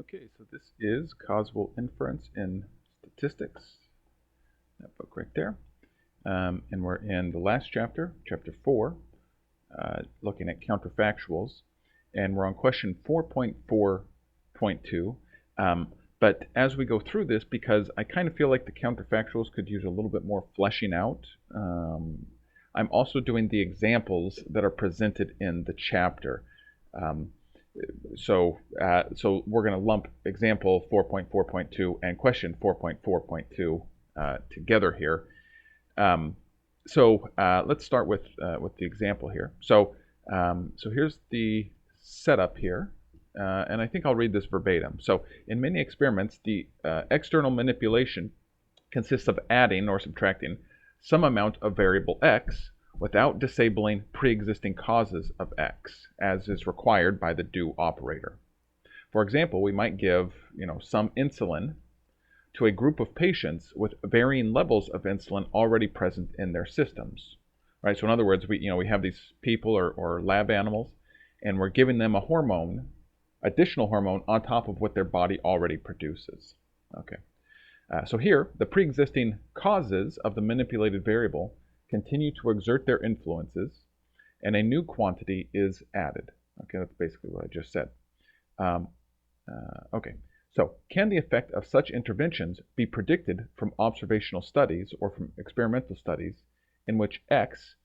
Okay, so this is Causal Inference in Statistics, that book right there. And we're in the last chapter, chapter 4, looking at counterfactuals. And we're on question 4.4.2. But as we go through this, because I kind of feel like the counterfactuals could use a little bit more fleshing out, I'm also doing the examples that are presented in the chapter. So we're going to lump example 4.4.2 and question 4.4.2 together here. Let's start with the example here. So here's the setup here, and I think I'll read this verbatim. So in many experiments, the external manipulation consists of adding or subtracting some amount of variable x without disabling pre-existing causes of x, as is required by the do operator. For example, we might give, some insulin to a group of patients with varying levels of insulin already present in their systems, right? So in other words, we have these people or lab animals, and we're giving them a hormone, additional hormone on top of what their body already produces. Okay. So here, the pre-existing causes of the manipulated variable continue to exert their influences, and a new quantity is added. Okay, that's basically what I just said. Okay, so can the effect of such interventions be predicted from observational studies or from experimental studies in which x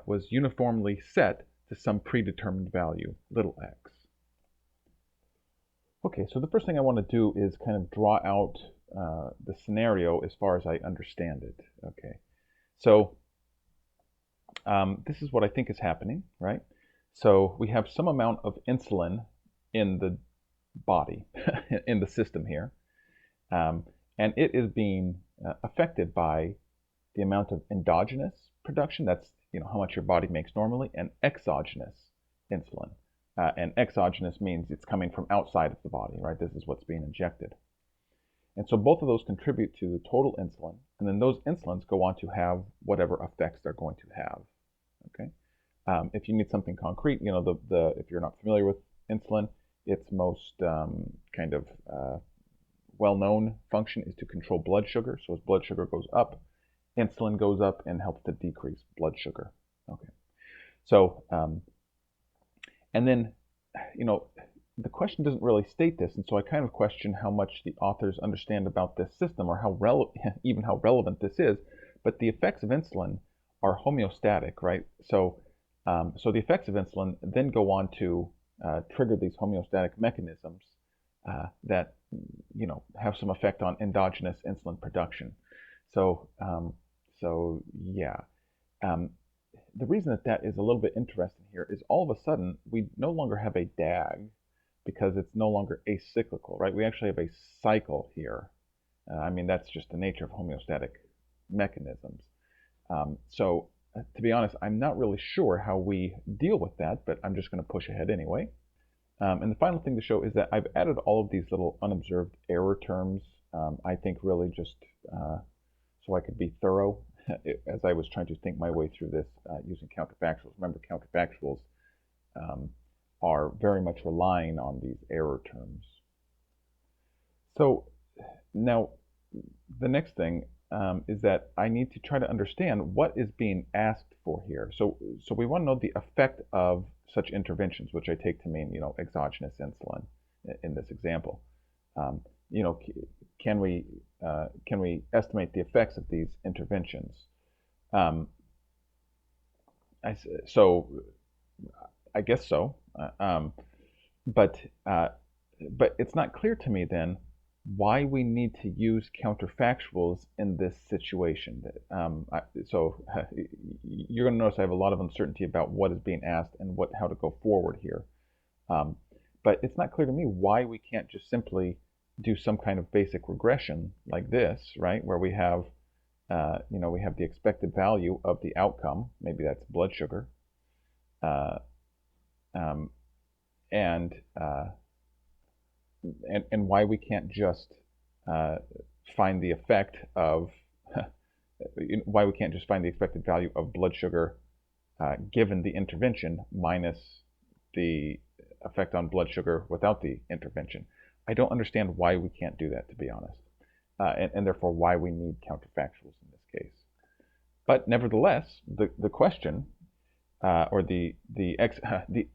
was uniformly set to some predetermined value, little x? Okay, so the first thing I want to do is kind of draw out the scenario as far as I understand it. Okay, so this is what I think is happening, right? So we have some amount of insulin in the body, in the system here, and it is being affected by the amount of endogenous production, that's how much your body makes normally, and exogenous insulin. And exogenous means it's coming from outside of the body, right? This is what's being injected. And so both of those contribute to the total insulin, and then those insulins go on to have whatever effects they're going to have. Okay. If you need something concrete, if you're not familiar with insulin, its most well-known function is to control blood sugar. So as blood sugar goes up, insulin goes up and helps to decrease blood sugar. Okay. So, and then, the question doesn't really state this, and so I kind of question how much the authors understand about this system, or how even how relevant this is. But the effects of insulin are homeostatic, right? So the effects of insulin then go on to trigger these homeostatic mechanisms that have some effect on endogenous insulin production. So yeah. The reason that is a little bit interesting here is all of a sudden we no longer have a DAG, because it's no longer acyclical, right? We actually have a cycle here. That's just the nature of homeostatic mechanisms. So to be honest, I'm not really sure how we deal with that, but I'm just going to push ahead anyway. And the final thing to show is that I've added all of these little unobserved error terms, I think really just so I could be thorough as I was trying to think my way through this using counterfactuals. Remember, counterfactuals are very much relying on these error terms. So now the next thing is that I need to try to understand what is being asked for here. So we want to know the effect of such interventions, which I take to mean, exogenous insulin in this example. Can we estimate the effects of these interventions? I guess so, but it's not clear to me then why we need to use counterfactuals in this situation. You're going to notice I have a lot of uncertainty about what is being asked and how to go forward here. But it's not clear to me why we can't just simply do some kind of basic regression like this, right? Where we have, we have the expected value of the outcome, maybe that's blood sugar, and why we can't just find the effect of why we can't just find the expected value of blood sugar given the intervention minus the effect on blood sugar without the intervention. I don't understand why we can't do that, to be honest, and therefore why we need counterfactuals in this case. But nevertheless, the question, or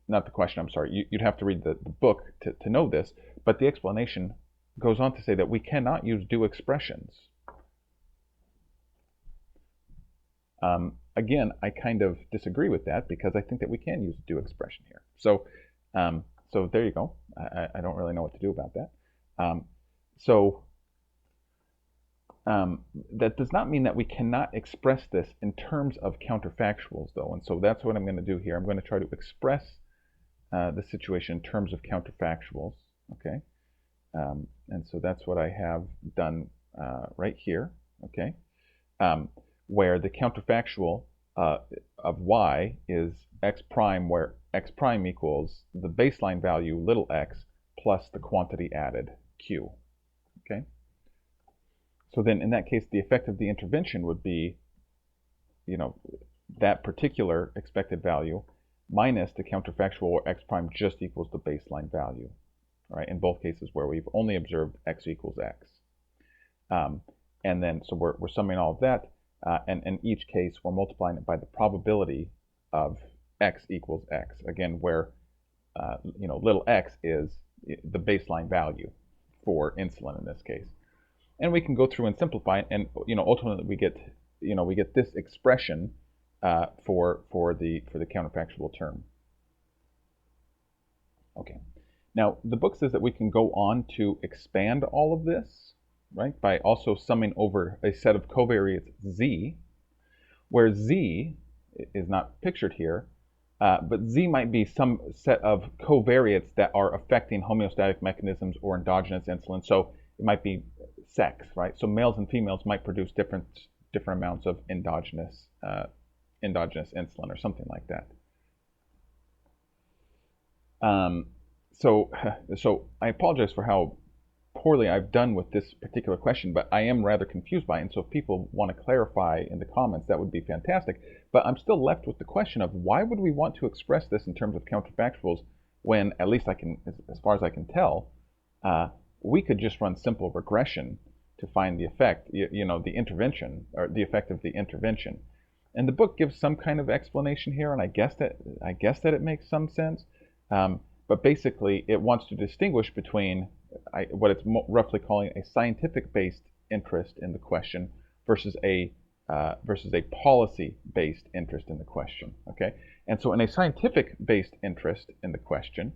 not the question, I'm sorry, you'd have to read the book to know this, but the explanation goes on to say that we cannot use do expressions. Again, I kind of disagree with that because I think that we can use a do expression here. So there you go. I don't really know what to do about that. That does not mean that we cannot express this in terms of counterfactuals, though. And so that's what I'm going to do here. I'm going to try to express the situation in terms of counterfactuals. Okay. And so that's what I have done right here. Okay. Where the counterfactual of y is x prime, where x prime equals the baseline value little x plus the quantity added q. Okay. So then in that case, the effect of the intervention would be, that particular expected value minus the counterfactual where x prime just equals the baseline value, right? In both cases where we've only observed x equals x. And then, so we're summing all of that, and in each case, we're multiplying it by the probability of x equals x. Again, where, little x is the baseline value for insulin in this case. And we can go through and simplify, and ultimately we get this expression for the counterfactual term. Okay. Now the book says that we can go on to expand all of this, right, by also summing over a set of covariates z, where z is not pictured here, but z might be some set of covariates that are affecting homeostatic mechanisms or endogenous insulin. So it might be sex, right? So males and females might produce different amounts of endogenous insulin or something like that. So I apologize for how poorly I've done with this particular question, but I am rather confused by it. And so if people want to clarify in the comments, that would be fantastic. But I'm still left with the question of why would we want to express this in terms of counterfactuals when, at least I can, as far as I can tell, we could just run simple regression to find the effect, the intervention, or the effect of the intervention. And the book gives some kind of explanation here, and I guess that it makes some sense. But basically, it wants to distinguish between what it's roughly calling a scientific-based interest in the question versus a policy-based interest in the question. Okay, and so in a scientific-based interest in the question,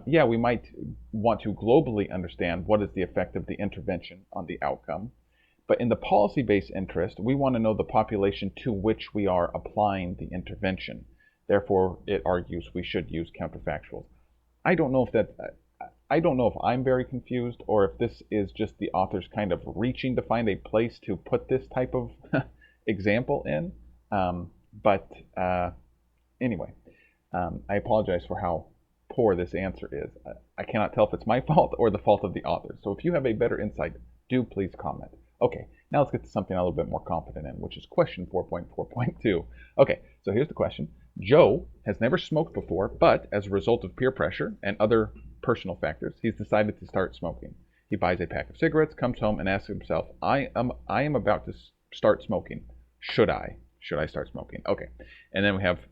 we might want to globally understand what is the effect of the intervention on the outcome. But in the policy-based interest, we want to know the population to which we are applying the intervention. Therefore, it argues we should use counterfactuals. I don't know if I'm very confused or if this is just the author's kind of reaching to find a place to put this type of example in. Anyway, I apologize for how poor this answer is. I cannot tell if it's my fault or the fault of the author. So if you have a better insight, do please comment. Okay, now let's get to something a little bit more confident in, which is question 4.4.2. Okay, so here's the question. Joe has never smoked before, but as a result of peer pressure and other personal factors, he's decided to start smoking. He buys a pack of cigarettes, comes home, and asks himself, I am about to start smoking. Should I start smoking? Okay. And then we have,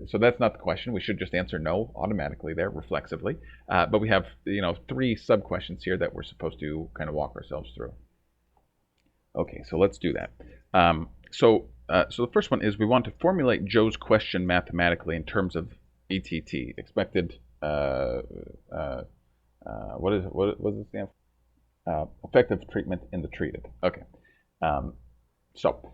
so that's not the question. We should just answer no automatically there, reflexively. But we have, 3 sub-questions here that we're supposed to kind of walk ourselves through. Okay, so let's do that. So the first one is we want to formulate Joe's question mathematically in terms of ETT, expected, what does it stand for? Effective treatment in the treated. Okay. So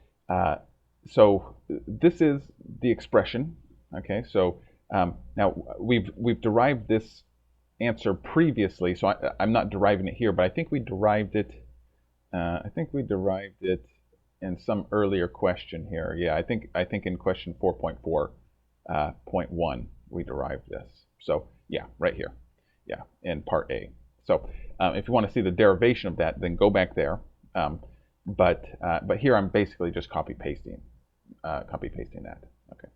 this is the expression. Okay, so now we've derived this answer previously, so I'm not deriving it here, but I think we derived it. In some earlier question here. Yeah, I think in question 4.4.1 we derived this. So yeah, right here. Yeah, in part A. So if you want to see the derivation of that, then go back there. But here I'm basically just copy pasting that. Okay.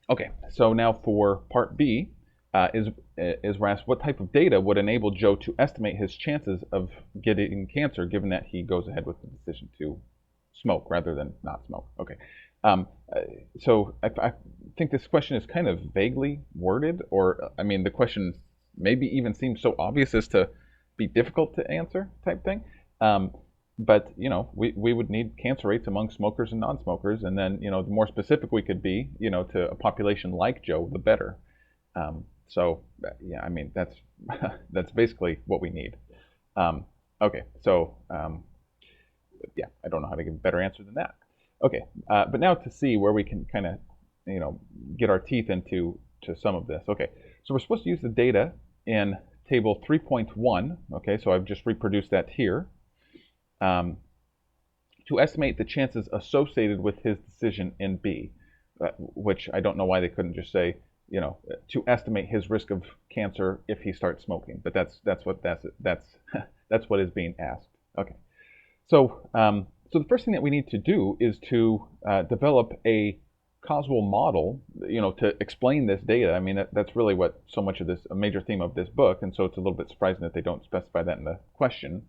Okay. So now for part B, we're asked what type of data would enable Joe to estimate his chances of getting cancer, given that he goes ahead with the decision to smoke rather than not smoke. Okay, so I think this question is kind of vaguely worded, or I mean, the question maybe even seems so obvious as to be difficult to answer, type thing. But we would need cancer rates among smokers and non-smokers, and then the more specific we could be, to a population like Joe, the better. So yeah, I mean that's that's basically what we need. Okay, so yeah, I don't know how to give a better answer than that. Okay, but now to see where we can kind of get our teeth into some of this. Okay, so we're supposed to use the data in table 3.1. Okay, so I've just reproduced that here. To estimate the chances associated with his decision in B, which I don't know why they couldn't just say, to estimate his risk of cancer if he starts smoking. But that's what is being asked. Okay, so so the first thing that we need to do is to develop a causal model, to explain this data. I mean, that's really what so much of this, a major theme of this book, and so it's a little bit surprising that they don't specify that in the question.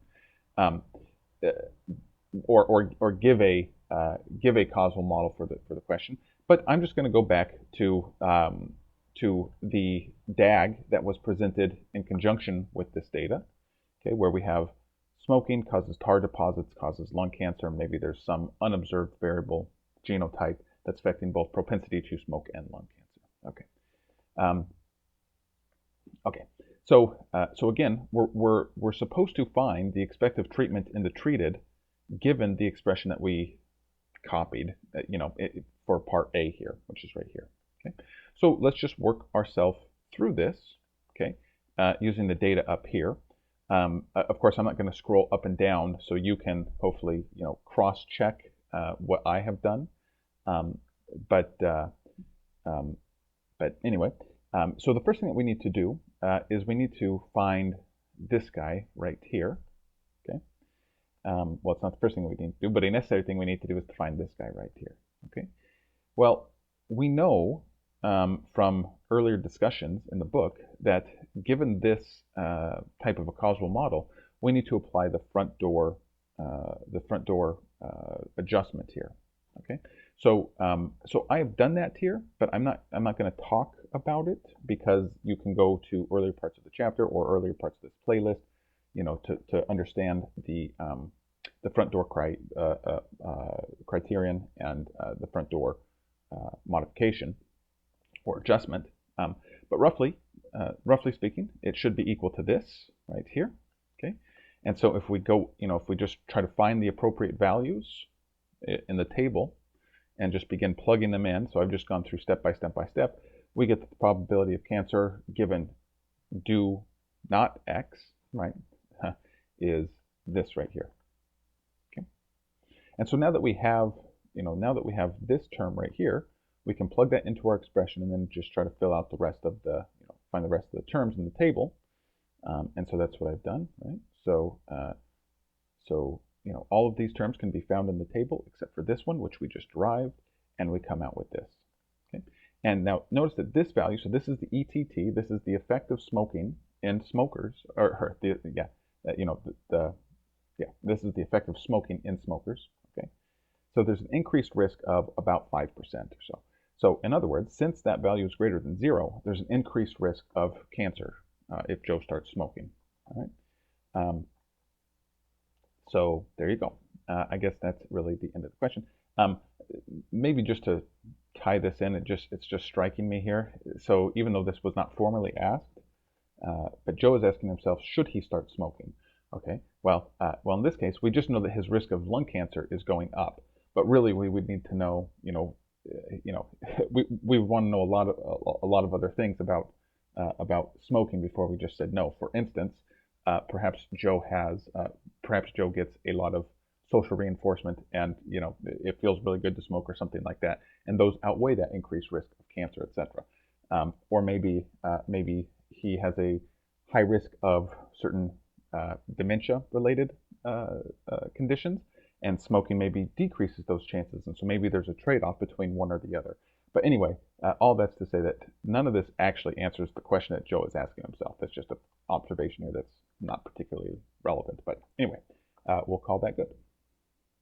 Or give a causal model for the question. But I'm just going to go back to the DAG that was presented in conjunction with this data, okay, where we have smoking causes tar deposits, causes lung cancer. Maybe there's some unobserved variable genotype that's affecting both propensity to smoke and lung cancer. Okay. Okay. So again, we're supposed to find the expected treatment in the treated, given the expression that we copied, for part A here, which is right here. Okay. So let's just work ourselves through this. Okay. Using the data up here. Of course, I'm not going to scroll up and down, so you can hopefully cross-check what I have done. But anyway, so the first thing that we need to do is we need to find this guy right here. Okay. Well, it's not the first thing we need to do, but a necessary thing we need to do is to find this guy right here. Okay. Well, we know from earlier discussions in the book that given this type of a causal model, we need to apply the front door adjustment here. Okay. So so I have done that here, but I'm not going to talk about it because you can go to earlier parts of the chapter or earlier parts of this playlist, to understand the front door criterion and the front door modification or adjustment. But roughly speaking, it should be equal to this right here. Okay. And so if we go, if we just try to find the appropriate values in the table and just begin plugging them in, so I've just gone through step by step by step, we get the probability of cancer given do not X, right, is this right here. Okay. And so now that we have, this term right here, we can plug that into our expression and then just try to fill out the rest of the, find the rest of the terms in the table. And so that's what I've done, right? So, all of these terms can be found in the table except for this one, which we just derived, and we come out with this. Okay. And now notice that this value, so this is the ETT, this is the effect of smoking in smokers, this is the effect of smoking in smokers. Okay. So there's an increased risk of about 5% or so. So in other words, since that value is greater than 0, there's an increased risk of cancer if Joe starts smoking. All right. So there you go. I guess that's really the end of the question. Maybe just to tie this in, it's just striking me here. So even though this was not formally asked, but Joe is asking himself, should he start smoking? Okay. Well, in this case, we just know that his risk of lung cancer is going up. But really, we would need to know, we want to know a lot of other things about smoking before we just said no. For instance, perhaps Joe gets a lot of social reinforcement, and it feels really good to smoke or something like that, and those outweigh that increased risk of cancer, etc. Or maybe he has a high risk of certain dementia-related conditions, and smoking maybe decreases those chances, and so maybe there's a trade-off between one or the other. But anyway, all that's to say that none of this actually answers the question that Joe is asking himself. That's just an observation here that's not particularly relevant. But anyway, we'll call that good.